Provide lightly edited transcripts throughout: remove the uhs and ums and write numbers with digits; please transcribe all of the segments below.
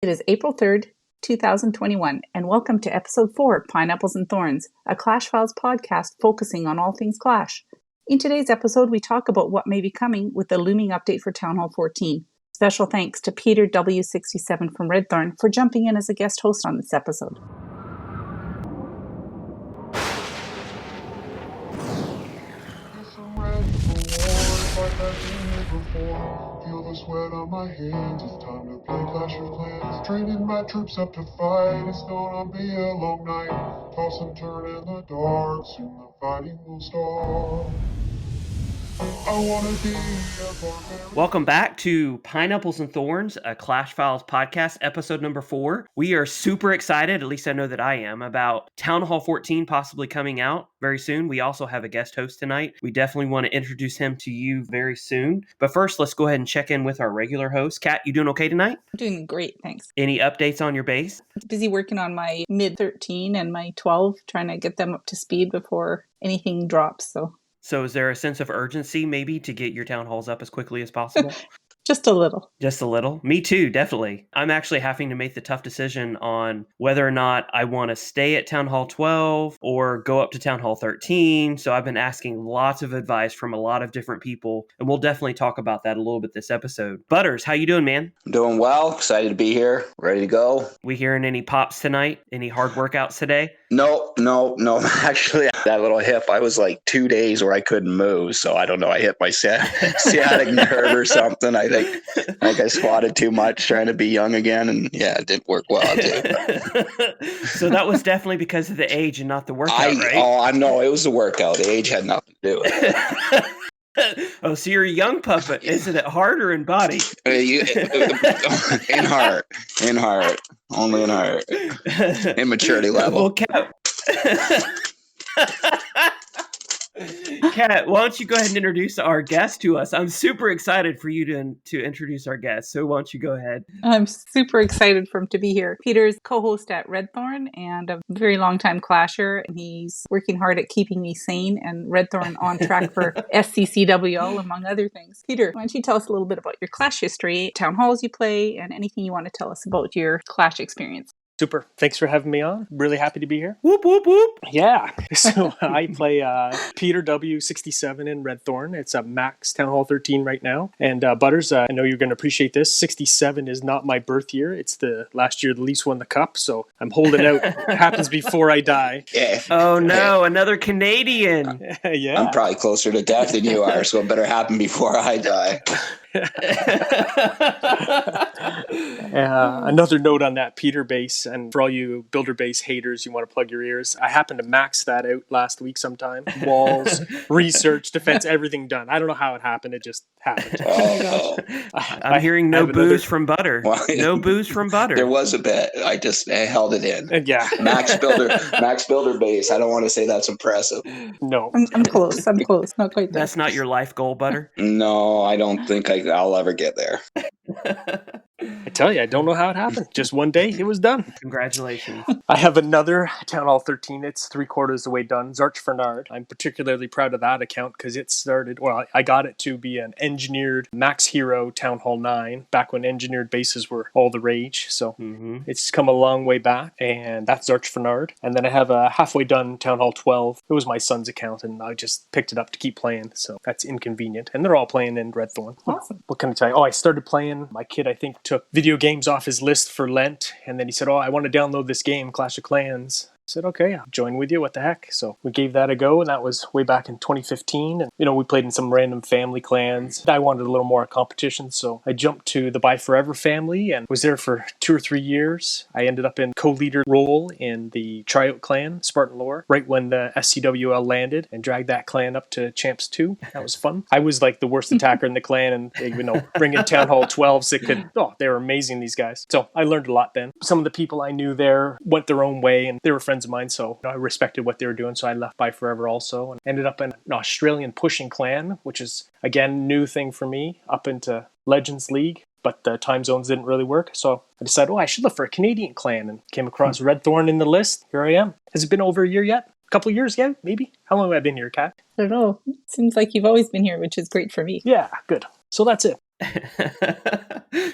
It is April 3rd, 2021, and welcome to Episode 4 of Pineapples and Thorns, a Clash Files podcast focusing on all things Clash. In today's episode, we talk about what may be coming with the looming update for Town Hall 14. Special thanks to Peter W67 from Redthorn for jumping in as a guest host on this episode. Feel the sweat on my hands, it's time to play Clash of Clans. Training my troops up to fight, it's gonna be a long night. Toss and turn in the dark, soon the fighting will start. I wanna be a barbarian. Welcome back to Pineapples and Thorns, a Clash Files podcast, episode number 4. We are super excited, at least I know that I am, about Town Hall 14 possibly coming out very soon. We also have a guest host tonight. We definitely want to introduce him to you very soon. But first, let's go ahead and check in with our regular host. Kat, you doing okay tonight? I'm doing great, thanks. Any updates on your base? Busy working on my mid-13 and my 12, trying to get them up to speed before anything drops, So is there a sense of urgency maybe to get your town halls up as quickly as possible? Just a little. Just a little? Me too, definitely. I'm actually having to make the tough decision on whether or not I want to stay at Town Hall 12 or go up to Town Hall 13. So I've been asking lots of advice from a lot of different people, and we'll definitely talk about that a little bit this episode. Butters, how you doing, man? I'm doing well. Excited to be here. Ready to go. We hearing any pops tonight? Any hard workouts today? No. Actually, that little hip, I was like 2 days where I couldn't move. So I don't know. I hit my sciatic nerve or something. I think I squatted too much trying to be young again. And yeah, it didn't work well. So that was definitely because of the age and not the workout, right? Oh, I know. It was the workout. The age had nothing to do with it. Oh, so you're a young puppet. Isn't it harder in body? In heart. Only in heart. Immaturity level. Well, Kat, why don't you go ahead and introduce our guest to us? I'm super excited for you to introduce our guest. So why don't you go ahead? I'm super excited for him to be here. Peter's co-host at Redthorn and a very long-time Clasher. And he's working hard at keeping me sane and Redthorn on track for SCCWL, among other things. Peter, why don't you tell us a little bit about your Clash history, town halls you play, and anything you want to tell us about your Clash experience? Super. Thanks for having me on. Really happy to be here. Whoop, whoop, whoop. Yeah. So I play Peter W67 in Redthorn. It's a max Town Hall 13 right now. And Butters, I know you're going to appreciate this. 67 is not my birth year. It's the last year the Leafs won the cup. So I'm holding out. It happens before I die. Yeah. Oh, no. Another Canadian. Yeah. I'm probably closer to death than you are, so it better happen before I die. Another note on that Peter base, and for all you builder base haters, you want to plug your ears. I happened to max that out last week sometime. Walls, research, defense, everything done. I don't know how it happened. It just happened. Oh. I'm hearing no booze from Butter. Well, no booze from Butter. There was a bit. I held it in. Yeah. Max builder base. I don't want to say that's impressive. No. I'm close. Not quite there. That's not your life goal, Butter? No, I don't think I'll ever get there. I tell you, I don't know how it happened. Just one day, it was done. Congratulations. I have another Town Hall 13. It's 3/4 of the way done. Zarch Fernard. I'm particularly proud of that account because it started, I got it to be an engineered Max Hero Town Hall 9 back when engineered bases were all the rage. So It's come a long way back, and that's Zarch Fernard. And then I have a halfway done Town Hall 12. It was my son's account, and I just picked it up to keep playing. So that's inconvenient. And they're all playing in Redthorn. Awesome. What can I tell you? I started playing. My kid, I think, took video games off his list for Lent, and then he said, I want to download this game, Clash of Clans. I said, okay, I'll join with you. What the heck? So we gave that a go, and that was way back in 2015. And, we played in some random family clans. I wanted a little more competition, so I jumped to the Buy Forever family and was there for 2 or 3 years. I ended up in co-leader role in the tryout clan, Spartan Lore, right when the SCWL landed, and dragged that clan up to Champs 2. That was fun. I was like the worst attacker in the clan, and bringing Town Hall 12s they were amazing, these guys. So I learned a lot then. Some of the people I knew there went their own way, and they were friends of mine, so I respected what they were doing, so I left Buy Forever also, and ended up in an Australian pushing clan, which is, again, new thing for me, up into Legends League, but the time zones didn't really work, so I decided, I should look for a Canadian clan, and came across Redthorn in the list. Here I am. Has it been over a year yet? A couple of years yet, maybe? How long have I been here, Kat? I don't know. Seems like you've always been here, which is great for me. Yeah, good. So that's it.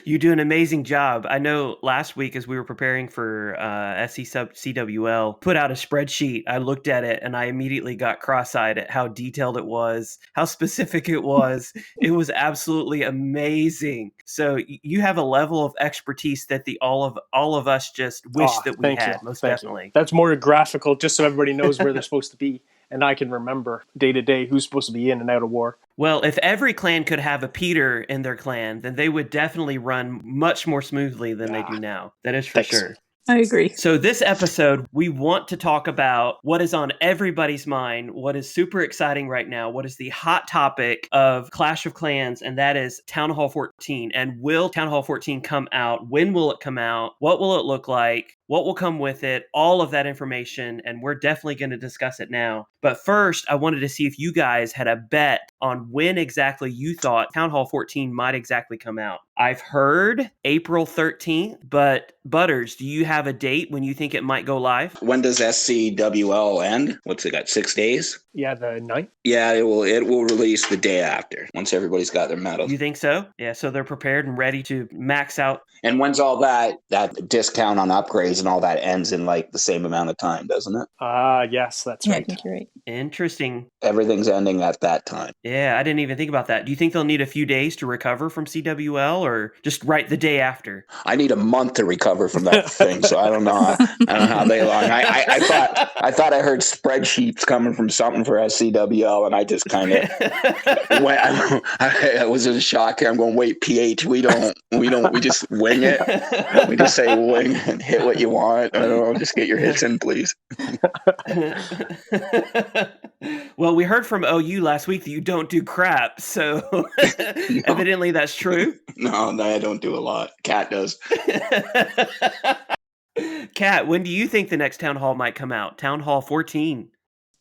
You do an amazing job. I know last week as we were preparing for CWL, put out a spreadsheet. I looked at it and I immediately got cross-eyed at how detailed it was, how specific it was. It was absolutely amazing. So you have a level of expertise that all of us just wish that we Thank had, you. most Thank definitely. You. That's more graphical, just so everybody knows where they're supposed to be. And I can remember day to day who's supposed to be in and out of war. Well, if every clan could have a Peter in their clan, then they would definitely run much more smoothly than they do now. That is for sure. I agree. So this episode, we want to talk about what is on everybody's mind, what is super exciting right now, what is the hot topic of Clash of Clans, and that is Town Hall 14. And will Town Hall 14 come out? When will it come out? What will it look like? What will come with it? All of that information, and we're definitely going to discuss it now. But first, I wanted to see if you guys had a bet on when exactly you thought Town Hall 14 might exactly come out. I've heard April 13th, but Butters, do you have a date when you think it might go live? When does SCWL end? What's it got, 6 days? Yeah, the 9th? Yeah, it will release the day after, once everybody's got their medals. You think so? Yeah, so they're prepared and ready to max out. And when's all that discount on upgrades and all that ends in like the same amount of time, doesn't it? Yes, that's Yeah, right. I think you're right. Interesting. Everything's ending at that time. Yeah, I didn't even think about that. Do you think they'll need a few days to recover from CWL or just right the day after? I need a month to recover from that thing, so I don't know. I don't know how they long. I thought I heard spreadsheets coming from something for SCWL, and I just kind of went. I was in shock here. I'm going, wait, PH, we just wing it. We just say wing and hit what you want. I don't know, just get your hits in, please. Well, we heard from OU last week that you don't do crap, so evidently that's true. No, I don't do a lot. Kat does. Kat, when do you think the next Town Hall might come out? Town Hall 14.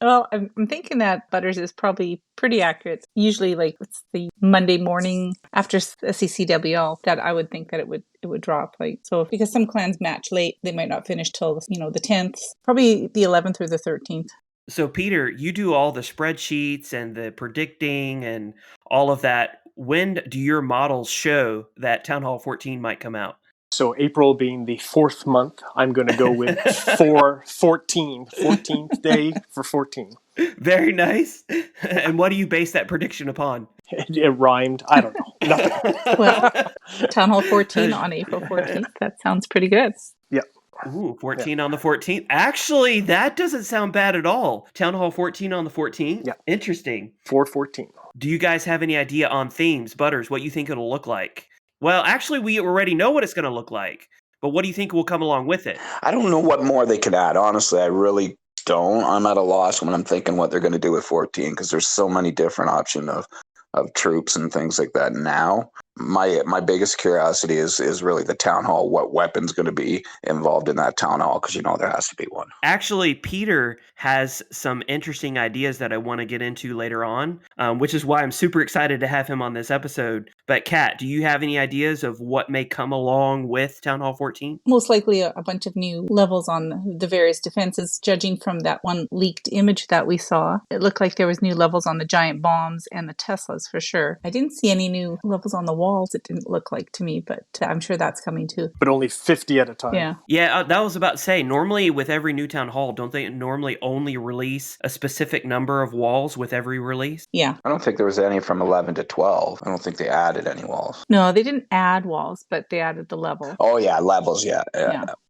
Well, I'm thinking that Butters is probably pretty accurate. Usually, like it's the Monday morning after CCWL that I would think that it would drop. Like so, because some clans match late, they might not finish till the 10th, probably the 11th or the 13th. So, Peter, you do all the spreadsheets and the predicting and all of that. When do your models show that Town Hall 14 might come out? So April being the 4th month, I'm going to go with 14th day for 14. Very nice. And what do you base that prediction upon? It rhymed. I don't know. Nothing. Well, Town Hall 14 on April 14th. That sounds pretty good. Yeah. Ooh, 14 on the 14th. Actually, that doesn't sound bad at all. Town Hall 14 on the 14th? Yeah. Interesting. 4/14. Do you guys have any idea on themes, Butters, what you think it'll look like? Well, actually, we already know what it's going to look like. But what do you think will come along with it? I don't know what more they could add. Honestly, I really don't. I'm at a loss when I'm thinking what they're going to do with 14 because there's so many different options of troops and things like that now. My biggest curiosity is really the town hall. What weapon's going to be involved in that town hall? Because there has to be one. Actually, Peter has some interesting ideas that I want to get into later on, which is why I'm super excited to have him on this episode. But Kat, do you have any ideas of what may come along with Town Hall 14? Most likely a bunch of new levels on the various defenses. Judging from that one leaked image that we saw, it looked like there was new levels on the giant bombs and the Teslas for sure. I didn't see any new levels on the walls. It didn't look like to me, but I'm sure that's coming too. But only 50 at a time. Yeah. Yeah, that was about to say, normally with every new town hall, don't they normally only release a specific number of walls with every release? Yeah. I don't think there was any from 11 to 12. I don't think they added any walls. No, they didn't add walls, but they added the level. Oh, yeah, levels, yeah.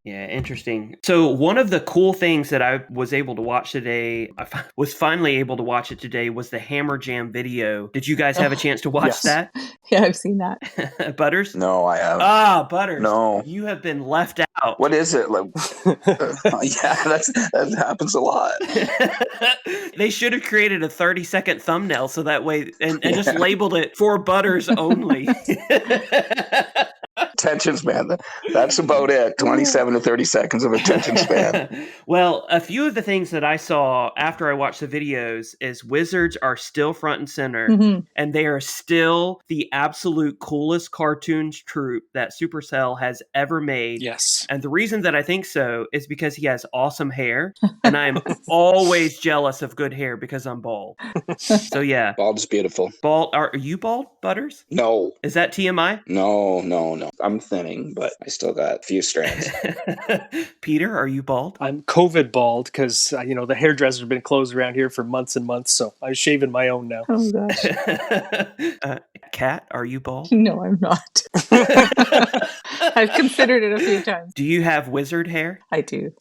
Yeah, interesting. So one of the cool things that I was able to watch today, I was finally able to watch it today, was the Hammer Jam video. Did you guys have a chance to watch that? Yeah, I've seen that. Butters? No, I haven't. Ah, Butters. No. You have been left out. What is it? Yeah, that happens a lot. They should have created a 30-second thumbnail so that way, and just labeled it for Butters only. attention span. That's about it. 27 to 30 seconds of attention span. Well, a few of the things that I saw after I watched the videos is wizards are still front and center, Mhm. and they are still the absolute coolest cartoons troupe that Supercell has ever made. Yes. And the reason that I think so is because he has awesome hair, and I am always jealous of good hair because I'm bald. So yeah, Bald is beautiful. bald. Are you bald, Butters? No. Is that TMI? No. I'm thinning, but I still got a few strands. Peter, are you bald? I'm COVID bald because, the hairdresser's been closed around here for months and months, so I'm shaving my own now. Oh gosh. Kat, are you bald? No, I'm not. I've considered it a few times. Do you have wizard hair? I do.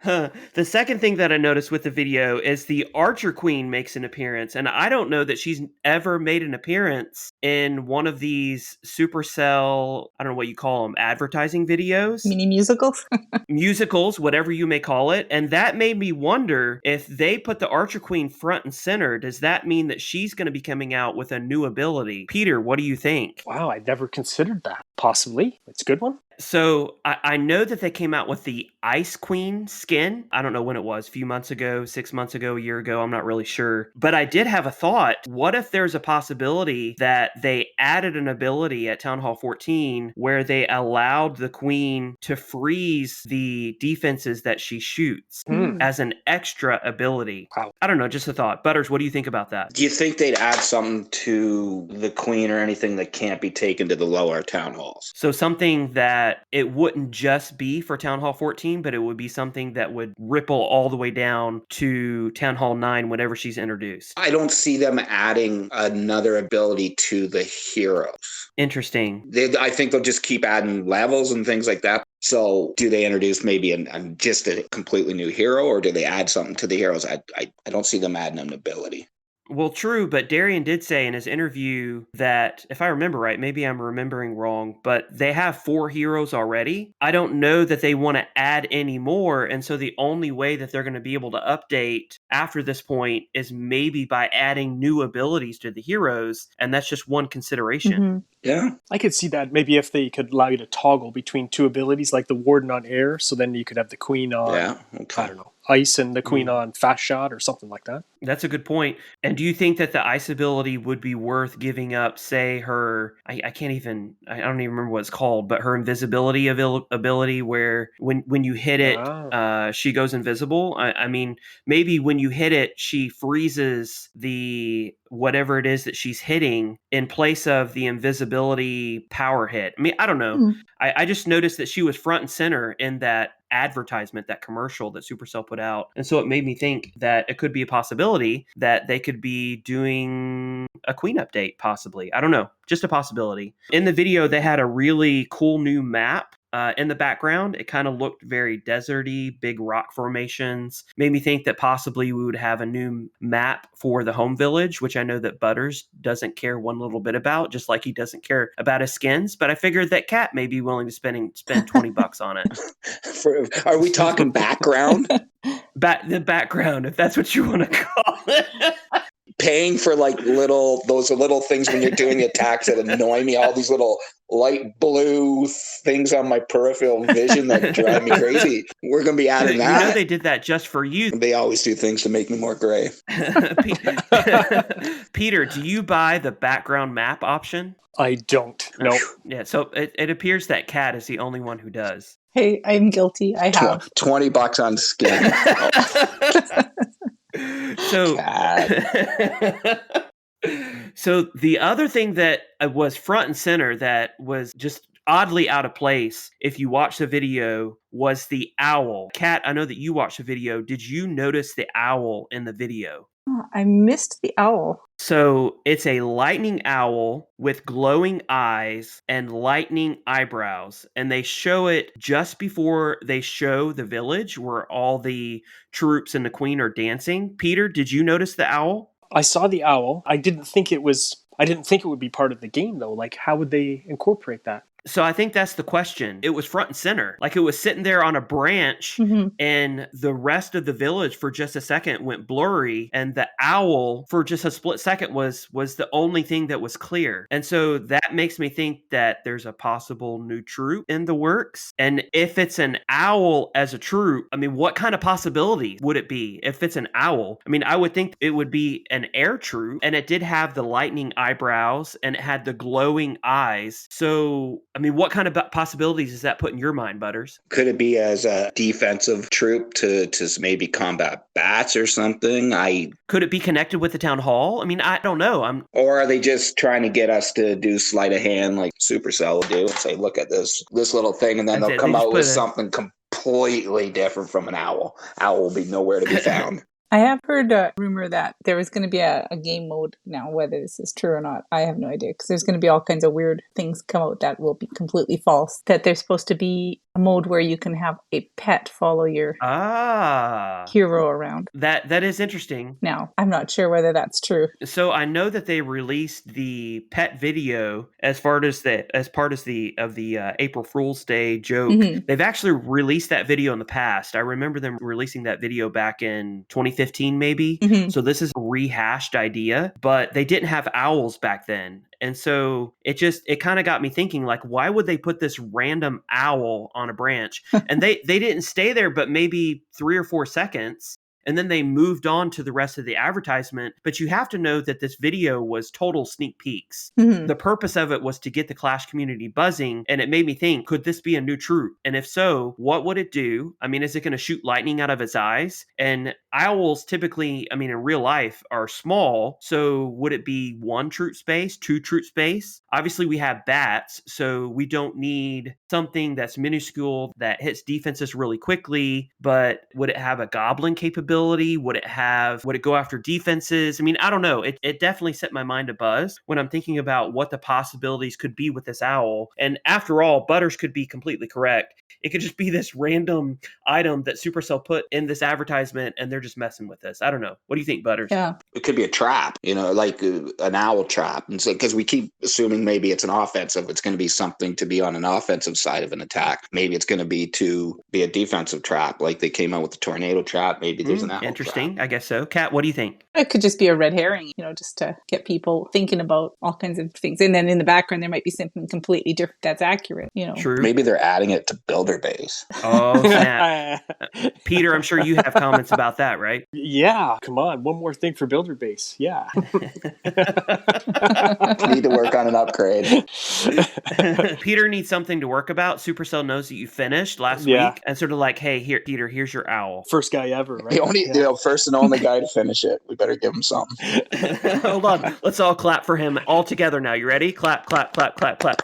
The second thing that I noticed with the video is the Archer Queen makes an appearance, and I don't know that she's ever made an appearance in one of these Supercell, I don't know what you call them, advertising videos, Mini musicals? musicals, whatever you may call it, and that made me wonder if they put the Archer Queen front and center, does that mean that she's going to be coming out with a new ability? Peter, what do you think? Wow, I'd never considered that. Possibly. It's a good one. So I know that they came out with the Ice Queen skin. I don't know when it was, a few months ago, 6 months ago, a year ago. I'm not really sure. But I did have a thought. What if there's a possibility that they added an ability at Town Hall 14 where they allowed the Queen to freeze the defenses that she shoots as an extra ability? Wow. I don't know, just a thought. Butters, what do you think about that? Do you think they'd add something to the Queen or anything that can't be taken to the lower town halls? So something that it wouldn't just be for Town Hall 14, but it would be something that would ripple all the way down to Town Hall 9 whenever she's introduced. I don't see them adding another ability to the heroes. Interesting. I think they'll just keep adding levels and things like that. So do they introduce maybe just a completely new hero, or do they add something to the heroes? I don't see them adding an ability. Well, true, but Darian did say in his interview that, if I remember right, maybe I'm remembering wrong, but they have 4 heroes already. I don't know that they want to add any more, and so the only way that they're going to be able to update after this point is maybe by adding new abilities to the heroes, and that's just one consideration. Mhm. Yeah. I could see that maybe if they could allow you to toggle between 2 abilities, like the Warden on air, so then you could have the Queen on, Yeah. Okay. I don't know, ice and the Queen on fast shot or something like that. That's a good point. And do you think that the ice ability would be worth giving up, say, her, I don't even remember what it's called, but her invisibility ability where when you hit it, she goes invisible? I mean, maybe when you hit it, she freezes the whatever it is that she's hitting in place of the invisibility power hit. I mean, I don't know. I just noticed that she was front and center in that advertisement, that commercial that Supercell put out. And so it made me think that it could be a possibility that they could be doing a Queen update, possibly. I don't know. Just a possibility. In the video, they had a really cool new map in the background. It kind of looked very deserty, big rock formations. Made me think that possibly we would have a new map for the home village, which I know that Butters doesn't care one little bit about, just like he doesn't care about his skins. But I figured that Kat may be willing to spend $20 on it. Are we talking background? The background, if that's what you want to call it. Paying for those little things when you're doing the attacks that annoy me, all these little light blue things on my peripheral vision that drive me crazy. We're going to be adding that. You know they did that just for you. They always do things to make me more gray. Peter, do you buy the background map option? I don't. No. Yeah, so it appears that Kat is the only one who does. Hey, I'm guilty. I have. $20 on skin. So, so the other thing that was front and center that was just oddly out of place, if you watch the video, was the owl. Kat, I know that you watched the video. Did you notice the owl in the video? I missed the owl. So it's a lightning owl with glowing eyes and lightning eyebrows. And they show it just before they show the village where all the troops and the queen are dancing. Peter, did you notice the owl? I saw the owl. I didn't think it would be part of the game, though. Like, how would they incorporate that? So I think that's the question. It was front and center. Like it was sitting there on a branch and the rest of the village for just a second went blurry, and the owl for just a split second was the only thing that was clear. And so that makes me think that there's a possible new troop in the works. And if it's an owl as a troop, I mean, what kind of possibilities would it be if it's an owl? I mean, I would think it would be an air troop, and it did have the lightning eyebrows and it had the glowing eyes. So I mean, what kind of possibilities does that put in your mind, Butters? Could it be as a defensive troop to maybe combat bats or something? Could it be connected with the town hall? I mean, I don't know. Or are they just trying to get us to do sleight of hand like Supercell will do and say, look at this little thing, and then they'll come out with something completely different from an owl. Owl will be nowhere to be found. I have heard a rumor that there was going to be a game mode. Now, whether this is true or not, I have no idea, because there's going to be all kinds of weird things come out that will be completely false. That there's supposed to be a mode where you can have a pet follow your hero around. That is interesting. Now, I'm not sure whether that's true. So I know that they released the pet video as part of the April Fool's Day joke. They've actually released that video in the past. I remember them releasing that video back in 2015 maybe. So this is a rehashed idea, but they didn't have owls back then. And so it kind of got me thinking, like, why would they put this random owl on a branch? And they didn't stay there but maybe 3 or 4 seconds. And then they moved on to the rest of the advertisement. But you have to know that this video was total sneak peeks. The purpose of it was to get the Clash community buzzing. And it made me think, could this be a new troop? And if so, what would it do? I mean, is it going to shoot lightning out of its eyes? And owls typically, I mean, in real life are small. So would it be 1 troop space, 2 troop space? Obviously, we have bats. So we don't need something that's minuscule that hits defenses really quickly. But would it have a goblin capability? Would it go after defenses? I mean, I don't know. It definitely set my mind to buzz when I'm thinking about what the possibilities could be with this owl. And after all, Butters could be completely correct. It could just be this random item that Supercell put in this advertisement and they're just messing with us. I don't know. What do you think, Butters? Yeah. It could be a trap, like an owl trap. And so, because we keep assuming maybe it's an offensive, it's going to be something to be on an offensive side of an attack. Maybe it's going to be a defensive trap, like they came out with the tornado trap. Maybe there's an owl interesting trap. I guess so. Kat, what do you think? It could just be a red herring, just to get people thinking about all kinds of things. And then in the background, there might be something completely different that's accurate, True. Maybe they're adding it to Builder Base. Oh, snap. Peter, I'm sure you have comments about that, right? Yeah, come on. One more thing for Builder Base. Yeah. Need to work on an upgrade. Peter needs something to work about. Supercell knows that you finished last week. And sort of like, hey, here, Peter, here's your owl. First guy ever, right? The only, first and only guy to finish it. We better give him something. Hold on. Let's all clap for him all together now. You ready? Clap, clap, clap, clap, clap.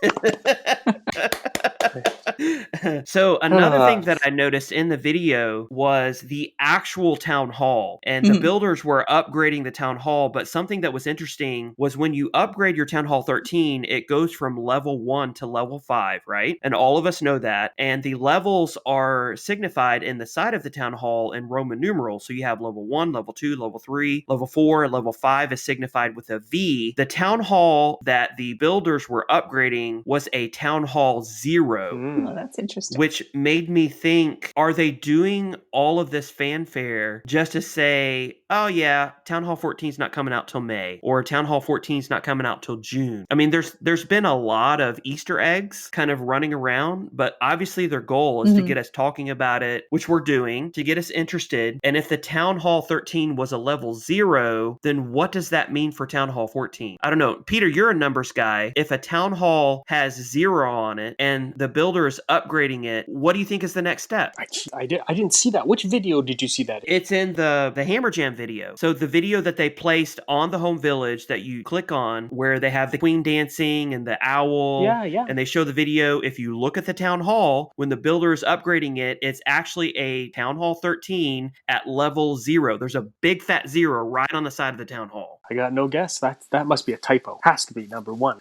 So another thing that I noticed in the video was the actual town hall, and the builders were upgrading the town hall. But something that was interesting was when you upgrade your town hall 13, it goes from level 1 to level 5, right? And all of us know that. And the levels are signified in the side of the town hall in Roman numerals. So you have level 1, level 2, level 3, level 4, level 5 is signified with a V. The town hall that the builders were upgrading was a town hall 0. Oh, that's interesting. Which made me think, are they doing all of this fanfare just to say, oh yeah, Town Hall 14 is not coming out till May, or Town Hall 14 is not coming out till June? I mean, there's been a lot of Easter eggs kind of running around, but obviously their goal is to get us talking about it, which we're doing, to get us interested. And if the Town Hall 13 was a level 0, then what does that mean for Town Hall 14? I don't know. Peter, you're a numbers guy. If a Town Hall has 0 on it and the builder is upgrading it, what do you think is the next step? I didn't see that. Which video did you see that in? It's in the Hammer Jam video. So the video that they placed on the home village that you click on, where they have the queen dancing and the owl. Yeah. And they show the video. If you look at the town hall, when the builder is upgrading it, it's actually a Town Hall 13 at level 0. There's a big fat 0 right on the side of the town hall. I got no guess. That must be a typo. Has to be number 1.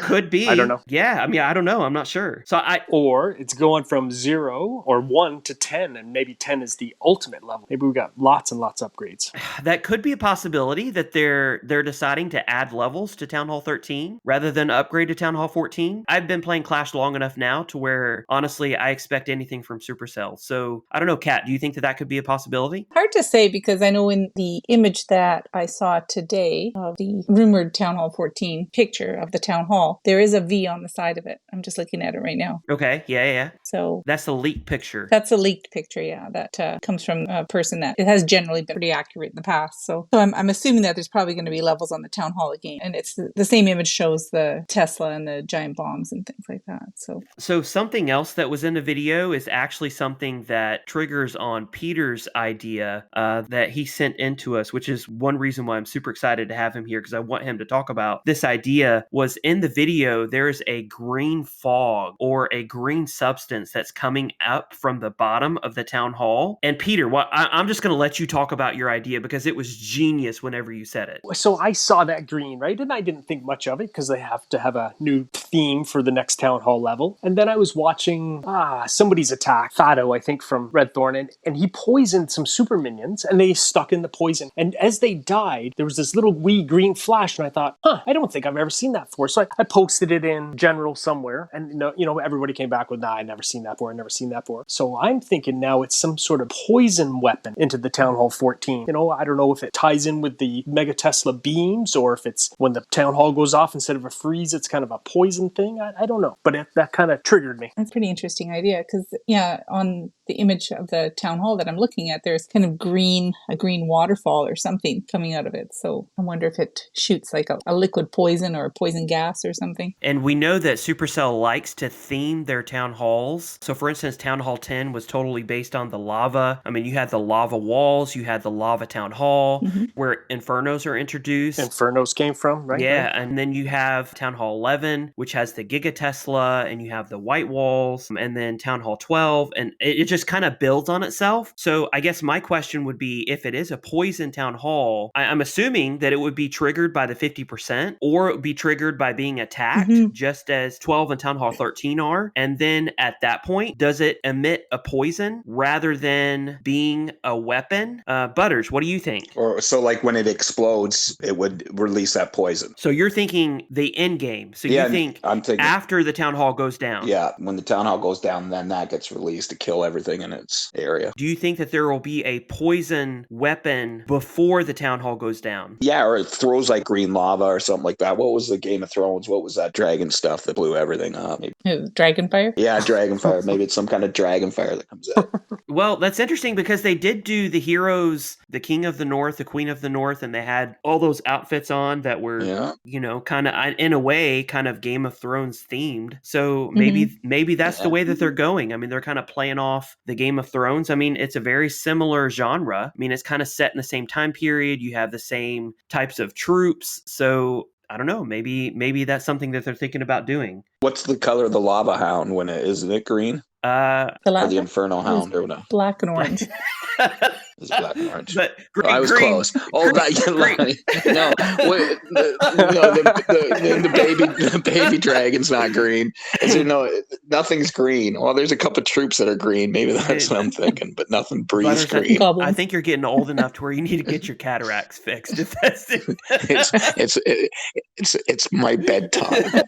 Could be. I don't know. Yeah, I mean, I don't know. I'm not sure. So Or it's going from 0 or 1 to 10, and maybe 10 is the ultimate level. Maybe we got lots and lots of upgrades. that could be a possibility that they're deciding to add levels to Town Hall 13 rather than upgrade to Town Hall 14. I've been playing Clash long enough now to where, honestly, I expect anything from Supercell. So I don't know, Kat, do you think that could be a possibility? Hard to say, because I know in the image that I saw today of the rumored Town Hall 14 picture of the town hall, there is a V on the side of it. I'm just looking at it right now. Okay, yeah. So that's the leaked picture. That's a leaked picture, yeah, that comes from a person that it has generally been pretty accurate in the past. So I'm assuming that there's probably going to be levels on the town hall again. And it's the same image shows the Tesla and the giant bombs and things like that. So something else that was in the video is actually something that triggers on Peter's idea that he sent into us, which is one reason why I'm super excited to have him here, because I want him to talk about this idea. Was in the video, there's a green fog or a green substance that's coming up from the bottom of the town hall. And Peter, I'm just going to let you talk about your idea because it was genius whenever you said it. So I saw that green, right? And I didn't think much of it because they have to have a new theme for the next town hall level. And then I was watching somebody's attack, Fado, I think, from Red Thorn, and he poisoned some super minions and they stuck in the poison. And as they died, there was this little wee green flash, and I thought, I don't think I've ever seen that before. So I posted it in general somewhere, and everybody came back with, I've never seen that before. So I'm thinking now it's some sort of poison weapon into the Town Hall 14. I don't know if it ties in with the Mega Tesla beams, or if it's when the Town Hall goes off, instead of a freeze, it's kind of a poison thing. I don't know. But that kind of triggered me. That's a pretty interesting idea, because, on the image of the town hall that I'm looking at, there's kind of a green waterfall or something coming out of it. So I wonder if it shoots like a liquid poison or a poison gas or something. And we know that Supercell likes to theme their town halls. So for instance, Town Hall 10 was totally based on the lava. I mean, you had the lava walls, you had the lava town hall, where infernos are introduced. Infernos came from, right? Yeah, right? And then you have Town Hall 11, which has the Giga Tesla, and you have the white walls, and then Town Hall 12, and it just kind of builds on itself. So I guess my question would be, if it is a poison town hall, I'm assuming that it would be triggered by the 50%, or it would be triggered by being attacked, just as 12 and Town Hall 13 are. And then at that point, does it emit a poison rather than being a weapon? Butters, what do you think? Or so like when it explodes, it would release that poison. So you're thinking the end game. So Yeah, you think I'm thinking after the town hall goes down. Yeah, when the town hall goes down, then that gets released to kill everything in its area. Do you think that there will be a poison weapon before the town hall goes down? Yeah, or it throws like green lava or something like that. What was the Game of Thrones? What was that dragon stuff that blew everything up? Maybe. Dragonfire? Yeah, dragonfire. Maybe it's some kind of dragonfire that comes out. Well, that's interesting because they did do the heroes, the King of the North, the Queen of the North, and they had all those outfits on that were, kind of, in a way, kind of Game of Thrones themed. So maybe that's the way that they're going. I mean, they're kind of playing off the Game of Thrones. I mean, it's a very similar genre. I mean, it's kind of set in the same time period. You have the same types of troops. So I don't know. Maybe that's something that they're thinking about doing. What's the color of the lava hound when isn't it green? The or the Inferno Hound or whatever. Black and orange. It's black and orange. But I was close. Oh, no, wait, the baby dragon's not green. Nothing's green. Well, there's a couple of troops that are green. Maybe that's what I'm thinking, but nothing breathes green. I think you're getting old enough to where you need to get your cataracts fixed. If that's it. It's my bedtime.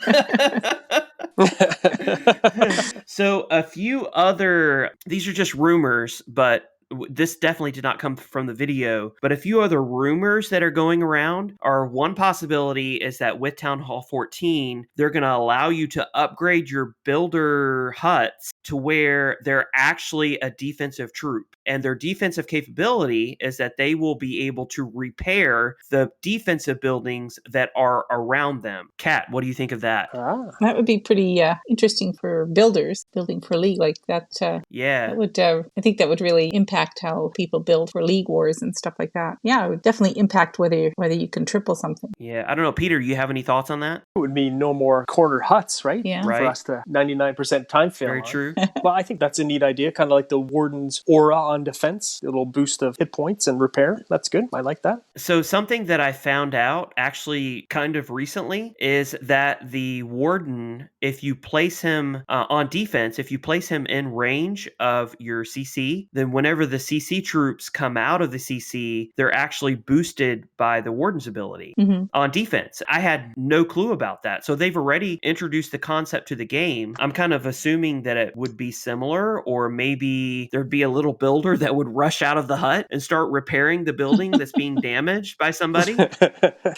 So a few other, these are just rumors, but this definitely did not come from the video, but a few other rumors that are going around are, one possibility is that with Town Hall 14, they're going to allow you to upgrade your builder huts to where they're actually a defensive troop. And their defensive capability is that they will be able to repair the defensive buildings that are around them. Kat, what do you think of that? That would be pretty interesting for builders, building for League like that. That would, I think that would really impact how people build for League Wars and stuff like that. Yeah, it would definitely impact whether you can triple something. Yeah, I don't know. Peter, you have any thoughts on that? It would mean no more corner huts, right? Yeah. For us to 99% time fail. Very true. Well, I think that's a neat idea, kind of like the Warden's aura on defense, a little boost of hit points and repair. That's good. I like that. So something that I found out actually kind of recently is that the Warden, if you place him on defense, if you place him in range of your CC, then whenever the CC troops come out of the CC, they're actually boosted by the Warden's ability on defense. I had no clue about that. So they've already introduced the concept to the game. I'm kind of assuming that it would be similar, or maybe there'd be a little builder that would rush out of the hut and start repairing the building that's being damaged by somebody.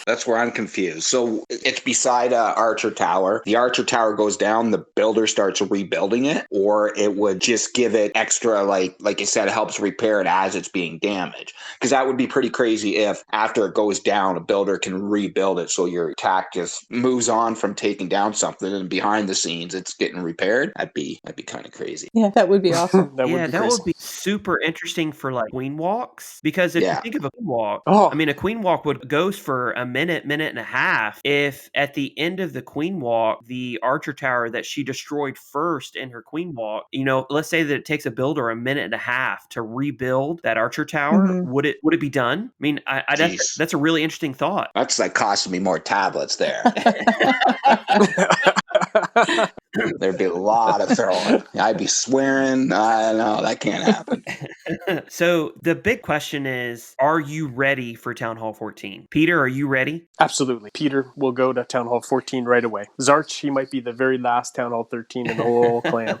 That's where I'm confused. So it's beside Archer Tower. The Archer Tower goes down, the builder starts rebuilding it, or it would just give it extra, like you said, it helps repair it as it's being damaged. Because that would be pretty crazy if after it goes down, a builder can rebuild it so your attack just moves on from taking down something and behind the scenes it's getting repaired. That'd be kind of crazy. Yeah, that would be awesome. That would be super interesting for like queen walks, because if you think of a queen walk, I mean, a queen walk goes for a minute and a half. If at the end of the queen walk, the Archer Tower that she destroyed first in her queen walk, let's say that it takes a builder a minute and a half to rebuild that Archer Tower, would it be done? I mean, that's a really interesting thought. That's like costing me more tablets there. There'd be a lot of throwing. I'd be swearing. No, that can't happen. So the big question is, are you ready for Town Hall 14? Peter, are you ready? Absolutely. Peter will go to Town Hall 14 right away. Zarch, he might be the very last Town Hall 13 in the whole clan.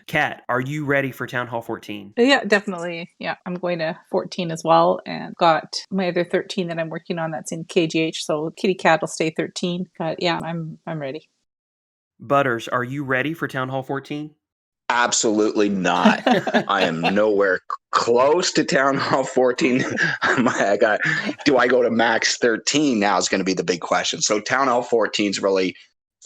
Kat, are you ready for Town Hall 14? Yeah, definitely. Yeah, I'm going to 14 as well, and got my other 13 that I'm working on that's in KGH, so Kitty Cat will stay 13. But yeah, I'm ready. Butters, are you ready for Town Hall 14? Absolutely not. I am nowhere close to Town Hall 14. Do I go to max 13 now is going to be the big question. So Town Hall 14 is really,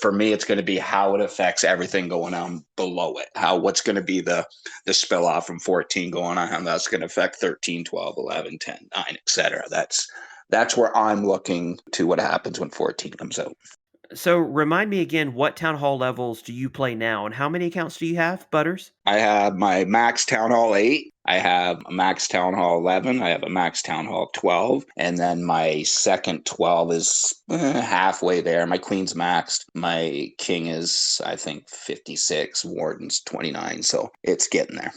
for me, it's going to be how it affects everything going on below it. What's going to be the spill off from 14 going on, how that's going to affect 13, 12, 11, 10, 9, etc. That's where I'm looking to what happens when 14 comes out. So remind me again, what Town Hall levels do you play now, and how many accounts do you have, Butters? I have my max Town Hall 8. I have a max Town Hall 11. I have a max Town Hall 12. And then my second 12 is halfway there. My Queen's maxed. My King is, I think, 56. Warden's 29. So it's getting there.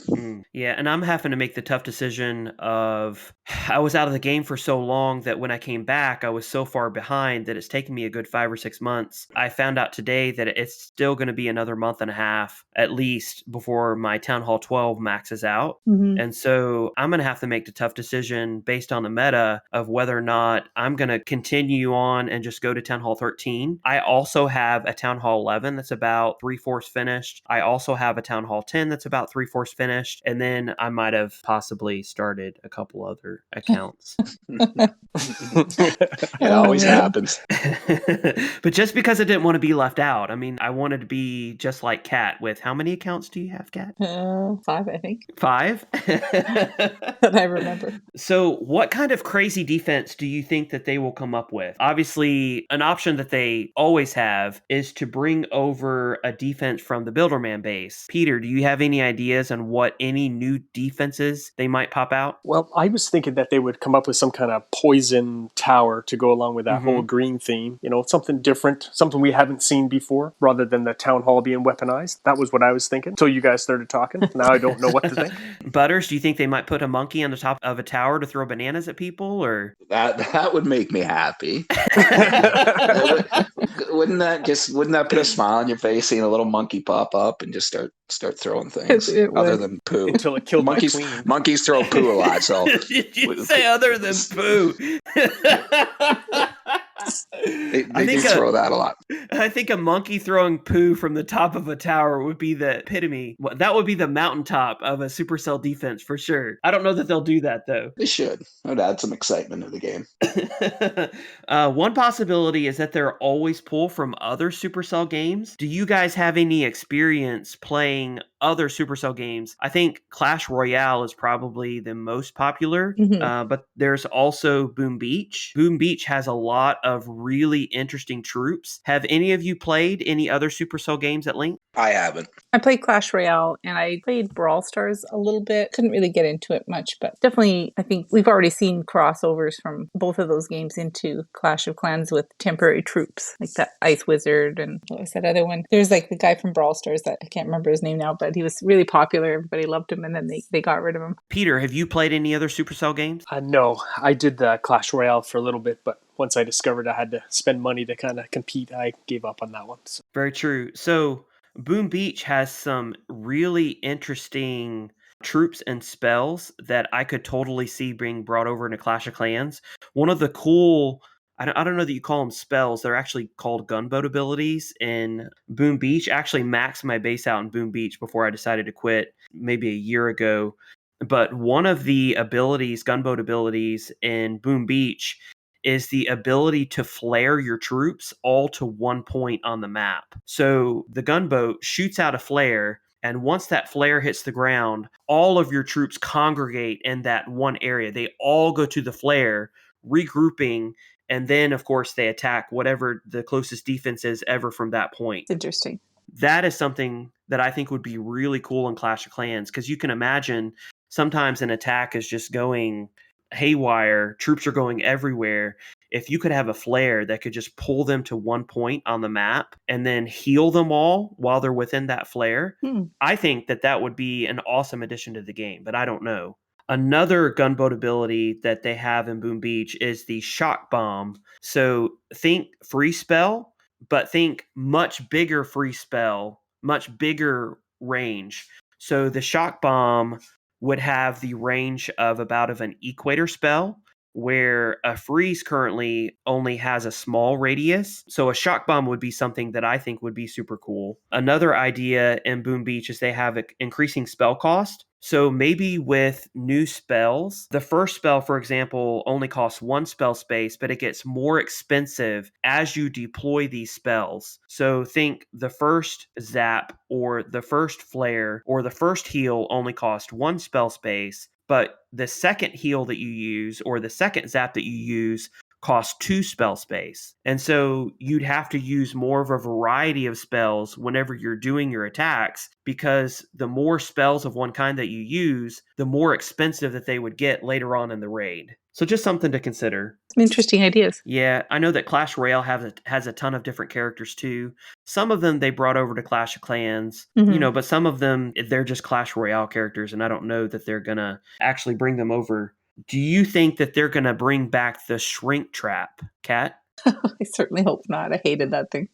Yeah, and I'm having to make the tough decision of, I was out of the game for so long that when I came back, I was so far behind that it's taken me a good 5 or 6 months. I found out today that it's still going to be another month and a half, at least, before my Town Hall 12 maxes out. And so I'm going to have to make the tough decision based on the meta of whether or not I'm going to continue on and just go to Town Hall 13. I also have a Town Hall 11 that's about 3/4 finished. I also have a Town Hall 10 that's about 3/4 finished. And then I might have possibly started a couple other accounts. It always happens. But just because I didn't want to be left out, I mean, I wanted to be just like Kat with, how many accounts do you have, Kat? 5, I think. 5? That I remember. So what kind of crazy defense do you think that they will come up with? Obviously, an option that they always have is to bring over a defense from the Builderman base. Peter, do you have any ideas on what any new defenses they might pop out? Well, I was thinking that they would come up with some kind of poison tower to go along with that whole green theme. Something different, something we haven't seen before, rather than the Town Hall being weaponized. That was what I was thinking until you guys started talking. Now I don't know what to think. Butters, do you think they might put a monkey on the top of a tower to throw bananas at people, or that would make me happy? Wouldn't that put a smile on your face, seeing a little monkey pop up and just start throwing things other than poo? Until it killed monkeys. my queen. Monkeys throw poo a lot. So did you say other than poo? they do throw that a lot. I think a monkey throwing poo from the top of a tower would be the epitome. That would be the mountaintop of a Supercell defense for sure. I don't know that they'll do that though. They should. It would add some excitement to the game. One possibility is that they're always pull from other Supercell games. Do you guys have any experience playing other Supercell games? I think Clash Royale is probably the most popular, but there's also Boom Beach. Boom Beach has a lot of really interesting troops. Have any of you played any other Supercell games at Link? I haven't. I played Clash Royale and I played Brawl Stars a little bit. Couldn't really get into it much, but definitely I think we've already seen crossovers from both of those games into Clash of Clans with temporary troops, like that Ice Wizard and what was that other one? There's like the guy from Brawl Stars that I can't remember his name now, but he was really popular. Everybody loved him and then they got rid of him. Peter, have you played any other Supercell games? No, I did the Clash Royale for a little bit, but once I discovered I had to spend money to kind of compete, I gave up on that one. So. Very true. So Boom Beach has some really interesting troops and spells that I could totally see being brought over into Clash of Clans. One of the cool, I don't know that you call them spells, they're actually called gunboat abilities in Boom Beach. I actually maxed my base out in Boom Beach before I decided to quit maybe a year ago. But one of the abilities, gunboat abilities in Boom Beach, is the ability to flare your troops all to one point on the map. So the gunboat shoots out a flare, and once that flare hits the ground, all of your troops congregate in that one area. They all go to the flare, regrouping, and then, of course, they attack whatever the closest defense is ever from that point. Interesting. That is something that I think would be really cool in Clash of Clans, because you can imagine sometimes an attack is just going haywire, troops are going everywhere. If you could have a flare that could just pull them to one point on the map and then heal them all while they're within that flare, I think that that would be an awesome addition to the game, but I don't know. Another gunboat ability that they have in Boom Beach is the shock bomb. So think free spell, but think much bigger free spell, much bigger range. So the shock bomb would have the range of about of an equator spell, where a freeze currently only has a small radius. So a shock bomb would be something that I think would be super cool. Another idea in Boom Beach is they have increasing spell cost. So maybe with new spells, the first spell, for example, only costs one spell space, but it gets more expensive as you deploy these spells. So think the first zap or the first flare or the first heal only cost one spell space, but the second heal that you use or the second zap that you use costs two spell space. And so you'd have to use more of a variety of spells whenever you're doing your attacks, because the more spells of one kind that you use, the more expensive that they would get later on in the raid. So just something to consider. Some interesting ideas. Yeah, I know that Clash Royale has a ton of different characters too. Some of them they brought over to Clash of Clans, but some of them, they're just Clash Royale characters, and I don't know that they're going to actually bring them over. Do you think that they're going to bring back the shrink trap, Kat? I certainly hope not. I hated that thing.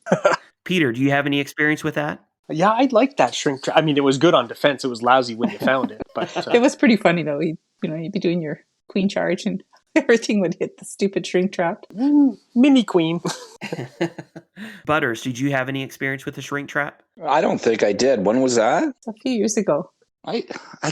Peter, do you have any experience with that? Yeah, I like that shrink trap. I mean, it was good on defense. It was lousy when you found it, but It was pretty funny though. You'd be doing your queen charge and everything would hit the stupid shrink trap. Mini queen. Butters, did you have any experience with the shrink trap? I don't think I did. When was that? A few years ago. I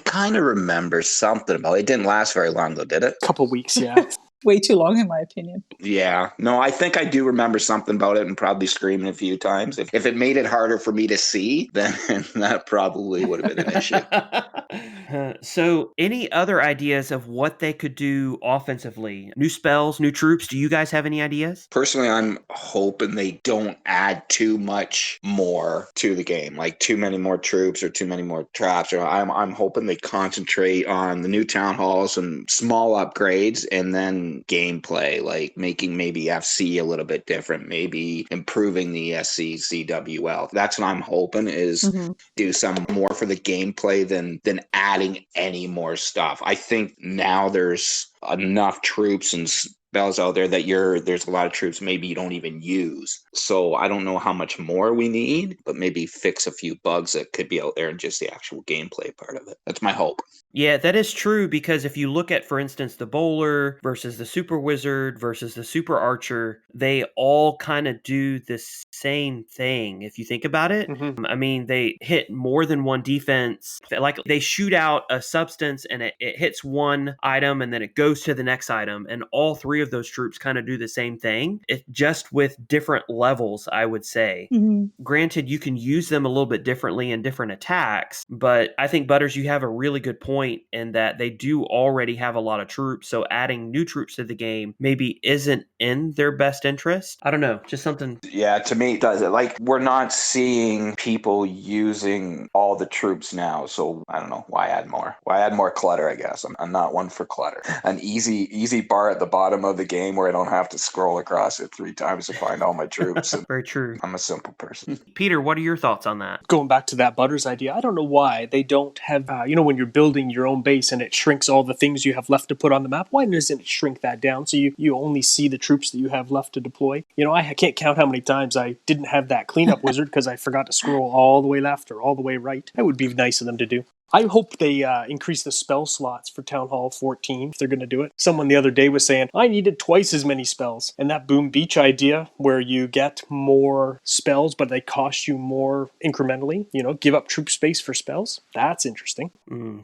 kind of remember something about it. It didn't last very long though, did it? Couple weeks, yeah. Way too long in my opinion. Yeah. No, I think I do remember something about it and probably screaming a few times. If it made it harder for me to see, then that probably would have been an issue. So any other ideas of what they could do offensively? New spells, new troops? Do you guys have any ideas? Personally, I'm hoping they don't add too much more to the game, like too many more troops or too many more traps. Or I'm hoping they concentrate on the new town halls and small upgrades, and then gameplay, like making maybe FC a little bit different, maybe improving the SCCWL. That's what I'm hoping is do some more for the gameplay than adding any more stuff. I think now there's enough troops and spells out there that there's a lot of troops maybe you don't even use. So I don't know how much more we need, but maybe fix a few bugs that could be out there and just the actual gameplay part of it. That's my hope. Yeah, that is true, because if you look at, for instance, the bowler versus the super wizard versus the super archer, they all kind of do the same thing if you think about it. I mean, they hit more than one defense. Like they shoot out a substance and it hits one item and then it goes to the next item, and all three three of those troops kind of do the same thing. It just with different levels, I would say. Granted, you can use them a little bit differently in different attacks, but I think, Butters, you have a really good point in that they do already have a lot of troops, so adding new troops to the game maybe isn't in their best interest. I don't know, just something. Yeah, to me it does it. Like, we're not seeing people using all the troops now, so I don't know, why add more? Why add more clutter, I guess. I'm not one for clutter. An easy bar at the bottom of the game where I don't have to scroll across it 3 times to find all my troops. Very true. I'm a simple person. Peter, what are your thoughts on that? Going back to that Butters idea, I don't know why they don't have, when you're building your own base and it shrinks all the things you have left to put on the map, why doesn't it shrink that down so you only see the troops that you have left to deploy? I can't count how many times I didn't have that cleanup wizard because I forgot to scroll all the way left or all the way right. That would be nice of them to do. I hope they increase the spell slots for Town Hall 14 if they're going to do it. Someone the other day was saying, I needed twice as many spells. And that Boom Beach idea where you get more spells, but they cost you more incrementally, give up troop space for spells. That's interesting.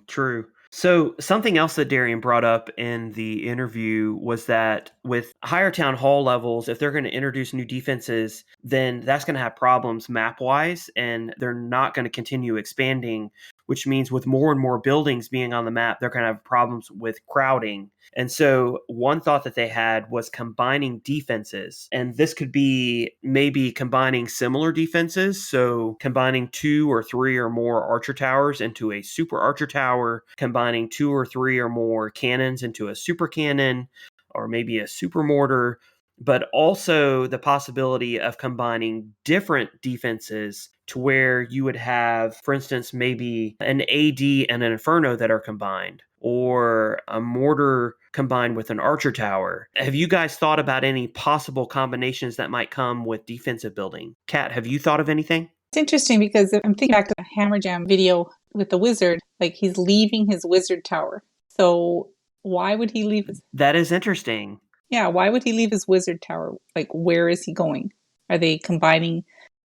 True. So something else that Darian brought up in the interview was that with higher town hall levels, if they're going to introduce new defenses, then that's going to have problems map-wise, and they're not going to continue expanding, which means with more and more buildings being on the map, they're going to have problems with crowding. And so one thought that they had was combining defenses. And this could be maybe combining similar defenses. So combining 2 or 3 or more archer towers into a super archer tower, combining 2 or 3 or more cannons into a super cannon, or maybe a super mortar, but also the possibility of combining different defenses to where you would have, for instance, maybe an AD and an Inferno that are combined, or a mortar combined with an archer tower. Have you guys thought about any possible combinations that might come with defensive building? Kat, have you thought of anything? It's interesting because I'm thinking back to the Hammer Jam video with the wizard, like he's leaving his wizard tower. So why would he leave his... That is interesting. Yeah, why would he leave his wizard tower? Like, where is he going? Are they combining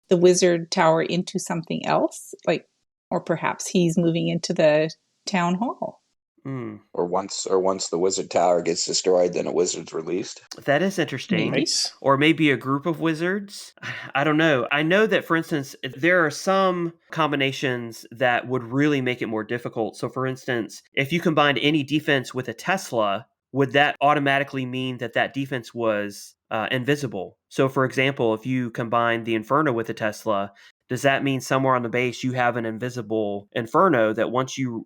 the wizard tower into something else? Like, or perhaps he's moving into the town hall. Or once the wizard tower gets destroyed, then a wizard's released. That is interesting. Nice. Or maybe a group of wizards. I don't know. I know that, for instance, there are some combinations that would really make it more difficult. So, for instance, if you combined any defense with a Tesla, would that automatically mean that that defense was invisible? So, for example, if you combine the Inferno with a Tesla, does that mean somewhere on the base you have an invisible Inferno that once you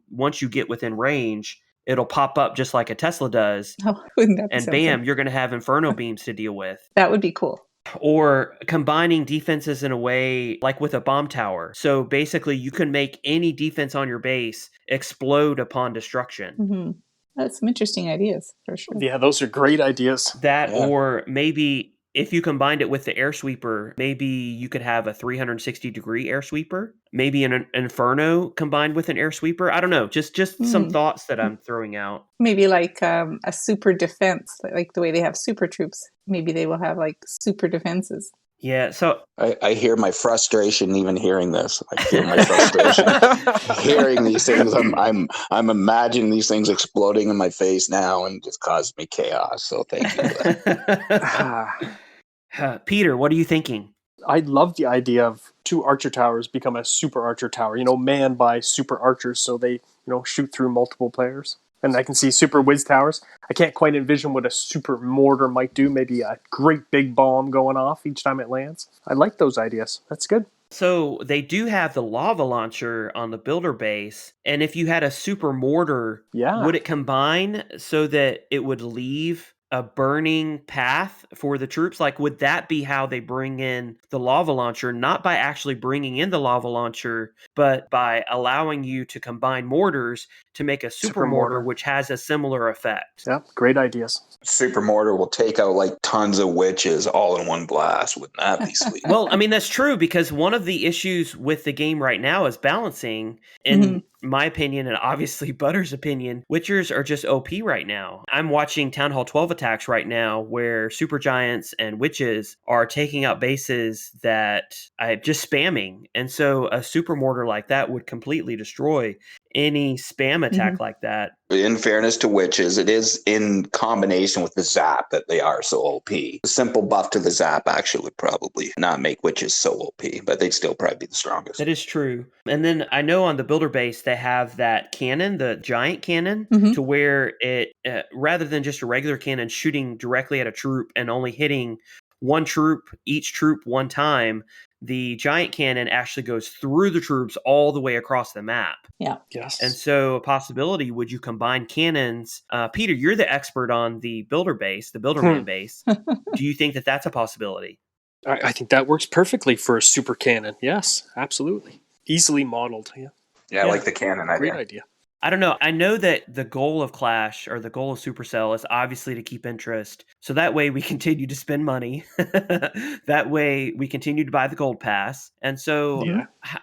get within range, it'll pop up just like a Tesla does? Oh, wouldn't that be and something? bam, you're going to have Inferno beams to deal with. That would be cool. Or combining defenses in a way like with a bomb tower. So basically, you can make any defense on your base explode upon destruction. Mm-hmm. That's some interesting ideas, for sure. Yeah, those are great ideas. That, or maybe if you combined it with the air sweeper, maybe you could have a 360-degree air sweeper. Maybe an Inferno combined with an air sweeper. I don't know. Just some thoughts that I'm throwing out. Maybe like a super defense, like the way they have super troops. Maybe they will have like super defenses. Yeah, so I hear my frustration even hearing this. I hear my frustration hearing these things. I'm imagining these things exploding in my face now and just causing me chaos. So thank you for that. Peter, what are you thinking? I love the idea of 2 archer towers become a super archer tower, manned by super archers so they, shoot through multiple players. And I can see super whiz towers. I can't quite envision what a super mortar might do. Maybe a great big bomb going off each time it lands. I like those ideas. That's good. So they do have the lava launcher on the builder base. And if you had a super mortar, would it combine so that it would leave a burning path for the troops? Like, would that be how they bring in the lava launcher? Not by actually bringing in the lava launcher, but by allowing you to combine mortars to make a super mortar, which has a similar effect. Yeah, great ideas. Super mortar will take out like tons of witches all in one blast. Wouldn't that be sweet? Well, I mean, that's true, because one of the issues with the game right now is balancing. In my opinion, and obviously Butter's opinion, Witchers are just OP right now. I'm watching Town Hall 12 attacks right now where super giants and witches are taking out bases that I'm just spamming. And so a super mortar like that would completely destroy any spam attack like that. In fairness to witches, it is in combination with the zap that they are so OP. A simple buff to the zap actually would probably not make witches so OP, but they'd still probably be the strongest. That is true. And then I know on the builder base, they have that cannon, the giant cannon, to where it, rather than just a regular cannon shooting directly at a troop and only hitting each troop one time, the giant cannon actually goes through the troops all the way across the map. Yeah. Yes. And so a possibility, would you combine cannons? Peter, you're the expert on the builder base, the Builderman base. Do you think that that's a possibility? I think that works perfectly for a super cannon. Yes, absolutely. Easily modeled. Yeah, I like the cannon idea. Great idea. I don't know. I know that the goal of Clash, or the goal of Supercell, is obviously to keep interest. So that way we continue to spend money. That way we continue to buy the gold pass. And so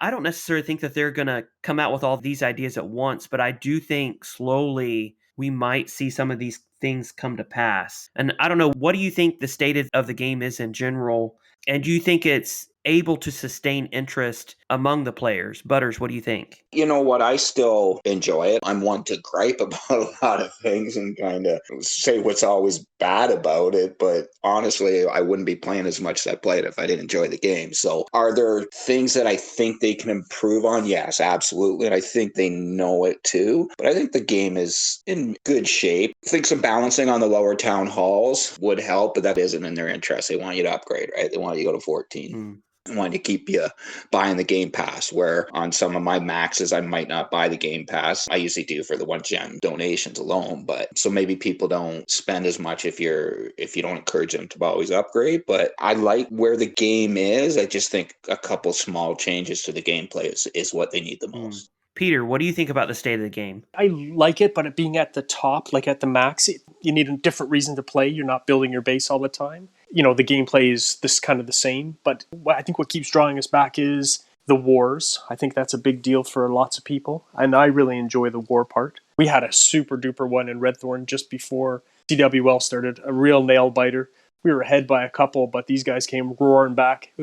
I don't necessarily think that they're going to come out with all these ideas at once, but I do think slowly we might see some of these things come to pass. And I don't know, what do you think the state of the game is in general? And do you think it's able to sustain interest among the players? Butters, what do you think? You know what? I still enjoy it. I'm one to gripe about a lot of things and kind of say what's always bad about it. But honestly, I wouldn't be playing as much as I played if I didn't enjoy the game. So are there things that I think they can improve on? Yes, absolutely. And I think they know it too. But I think the game is in good shape. I think some balancing on the lower town halls would help, but that isn't in their interest. They want you to upgrade, right? They want you to go to 14. Want to keep you buying the Game Pass, where on some of my maxes I might not buy the Game Pass. I usually do for the 1-gem donations alone, but so maybe people don't spend as much if you don't encourage them to always upgrade. But I like where the game is. I just think a couple small changes to the gameplay is what they need the most. Peter, what do you think about the state of the game? I like it, but it being at the top, like at the max, you need a different reason to play. You're not building your base all the time. The gameplay is this kind of the same, but I think what keeps drawing us back is the wars. I think that's a big deal for lots of people, and I really enjoy the war part. We had a super duper one in Redthorn just before CWL started, a real nail biter. We were ahead by a couple, but these guys came roaring back. It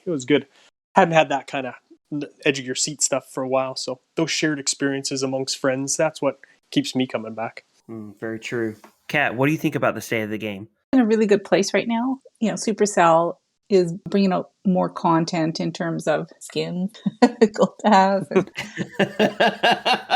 was good. Hadn't had that kind of edge of your seat stuff for a while, so those shared experiences amongst friends, that's what keeps me coming back. Very true. Kat, what do you think about the state of the game? In a really good place right now. Supercell is bringing out more content in terms of skins, gold pass, and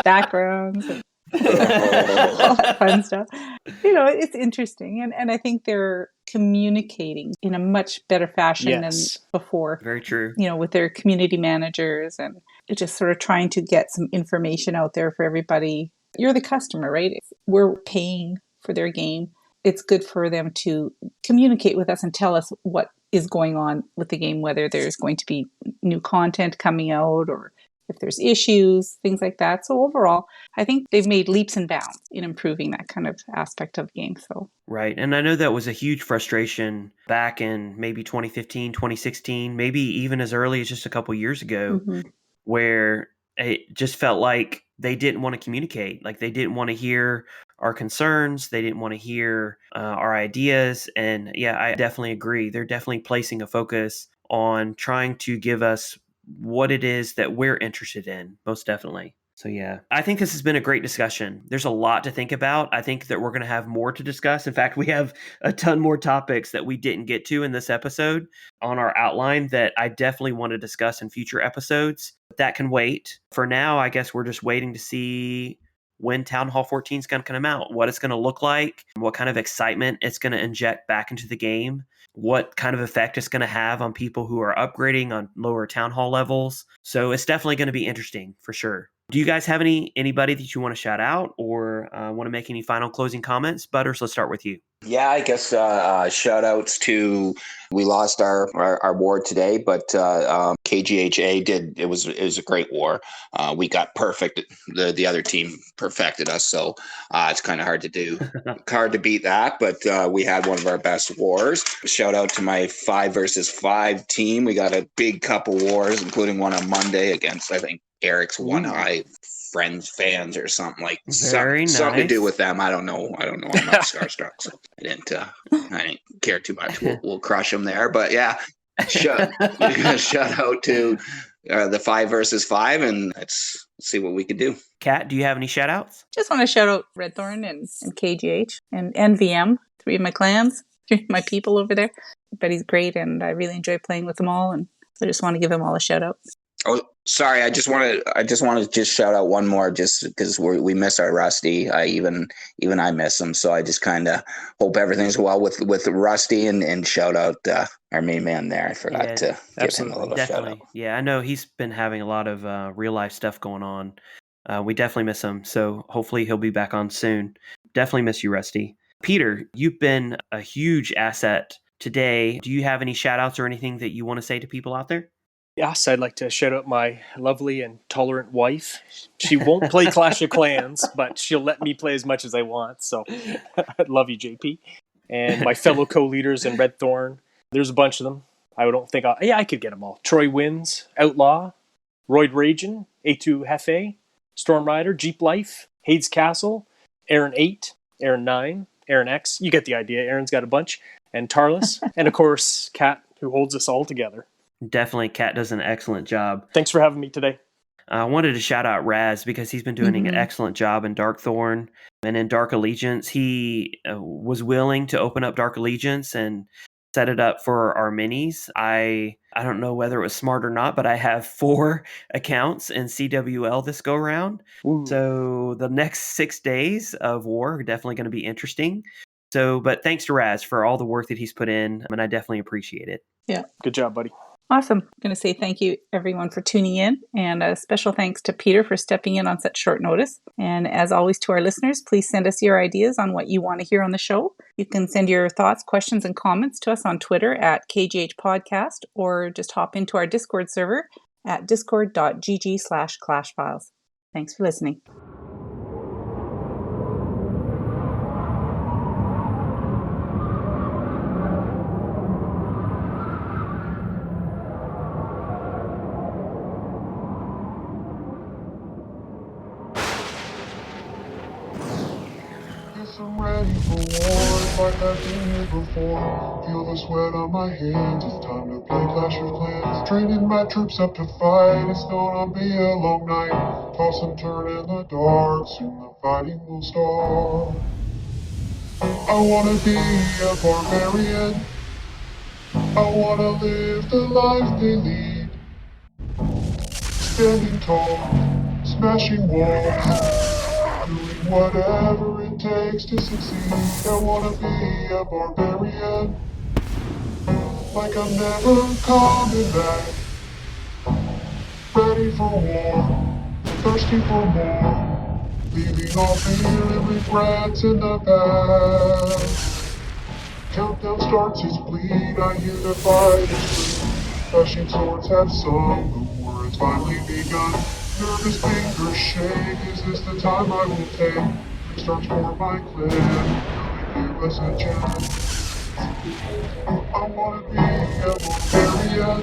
backgrounds, and all that fun stuff. It's interesting, and I think they're communicating in a much better fashion than before. Very true. With their community managers, and just sort of trying to get some information out there for everybody. You're the customer, right? We're paying for their game. It's good for them to communicate with us and tell us what is going on with the game, whether there's going to be new content coming out or if there's issues, things like that. So overall, I think they've made leaps and bounds in improving that kind of aspect of the game. So right. And I know that was a huge frustration back in maybe 2015, 2016, maybe even as early as just a couple years ago, where it just felt like they didn't want to communicate. Like they didn't want to hear our concerns. They didn't want to hear our ideas. And yeah, I definitely agree. They're definitely placing a focus on trying to give us what it is that we're interested in, most definitely. So yeah, I think this has been a great discussion. There's a lot to think about. I think that we're going to have more to discuss. In fact, we have a ton more topics that we didn't get to in this episode on our outline that I definitely want to discuss in future episodes. But that can wait. For now, I guess we're just waiting to see when Town Hall 14 is going to come out, what it's going to look like, what kind of excitement it's going to inject back into the game, what kind of effect it's going to have on people who are upgrading on lower Town Hall levels. So it's definitely going to be interesting for sure. Do you guys have anybody that you want to shout out or want to make any final closing comments? Butters, let's start with you. Yeah, I guess shout outs to, we lost our war today, but KGHA did. It was a great war. We got perfect. The other team perfected us, so it's kind of hard to do, hard to beat that. But we had one of our best wars. Shout out to my 5 versus 5 team. We got a big couple wars, including one on Monday against, I think, Eric's One Eye Friends fans or something like something to do with them. I don't know. I'm not starstruck, so I didn't care too much. We'll crush them there. But yeah, shout out to the 5 versus 5, and see what we could do. Kat, do you have any shout outs? Just want to shout out Red Thorn and KGH and NVM, 3 of my clans, 3 of my people over there. But he's great, and I really enjoy playing with them all, and I just want to give them all a shout out. Oh, sorry. I just want to just shout out one more, just because we miss our Rusty. Even I miss him. So I just kind of hope everything's well with Rusty, and shout out our main man there. I forgot to give him a little shout out. Yeah, I know he's been having a lot of real life stuff going on. We definitely miss him. So hopefully he'll be back on soon. Definitely miss you, Rusty. Peter, you've been a huge asset today. Do you have any shout outs or anything that you want to say to people out there? Yes, I'd like to shout out my lovely and tolerant wife. She won't play Clash of Clans, but she'll let me play as much as I want. So I love you, JP. And my fellow co-leaders in Red Thorn. There's a bunch of them. I don't think I could get them all. Troy Wins, Outlaw, Royd Ragin, A2 Hefe, Storm Rider, Jeep Life, Hades Castle, Aaron 8, Aaron 9, Aaron X. You get the idea. Aaron's got a bunch. And Tarlis. And of course, Kat, who holds us all together. Definitely, Kat does an excellent job. Thanks for having me today. I wanted to shout out Raz because he's been doing an excellent job in Darkthorn and in Dark Allegiance. He was willing to open up Dark Allegiance and set it up for our minis. I don't know whether it was smart or not, but I have 4 accounts in CWL this go round. Ooh. So the next 6 days of war are definitely going to be interesting. So, but thanks to Raz for all the work that he's put in, and I definitely appreciate it. Yeah. Good job, buddy. Awesome. I'm going to say thank you, everyone, for tuning in. And a special thanks to Peter for stepping in on such short notice. And as always, to our listeners, please send us your ideas on what you want to hear on the show. You can send your thoughts, questions, and comments to us on Twitter at KGH Podcast, or just hop into our Discord server at discord.gg/clashfiles. Thanks for listening. I'm ready for war, like I've been here before. Feel the sweat on my hands, it's time to play Clash of Clans. Training my troops up to fight, it's gonna be a long night. Toss and turn in the dark, soon the fighting will start. I wanna be a barbarian, I wanna live the life they lead. Standing tall, smashing walls, doing whatever it takes to succeed. I wanna be a barbarian, like I'm never coming back. Ready for war, thirsty for more, leaving all fear and regrets in the past. Countdown starts, it's bleed, I hear the fight is free. Flashing swords have sung, the war has finally begun. Nervous fingers shake, is this the time I will take? Starts for my clan, give us a chance. I wanna be a barbarian,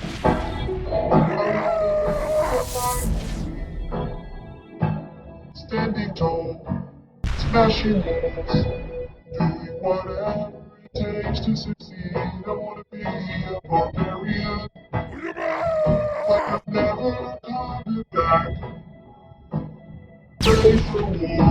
standing tall, smashing walls, doing whatever it takes to succeed. I wanna be a barbarian, like I'm never coming back. Ready for war.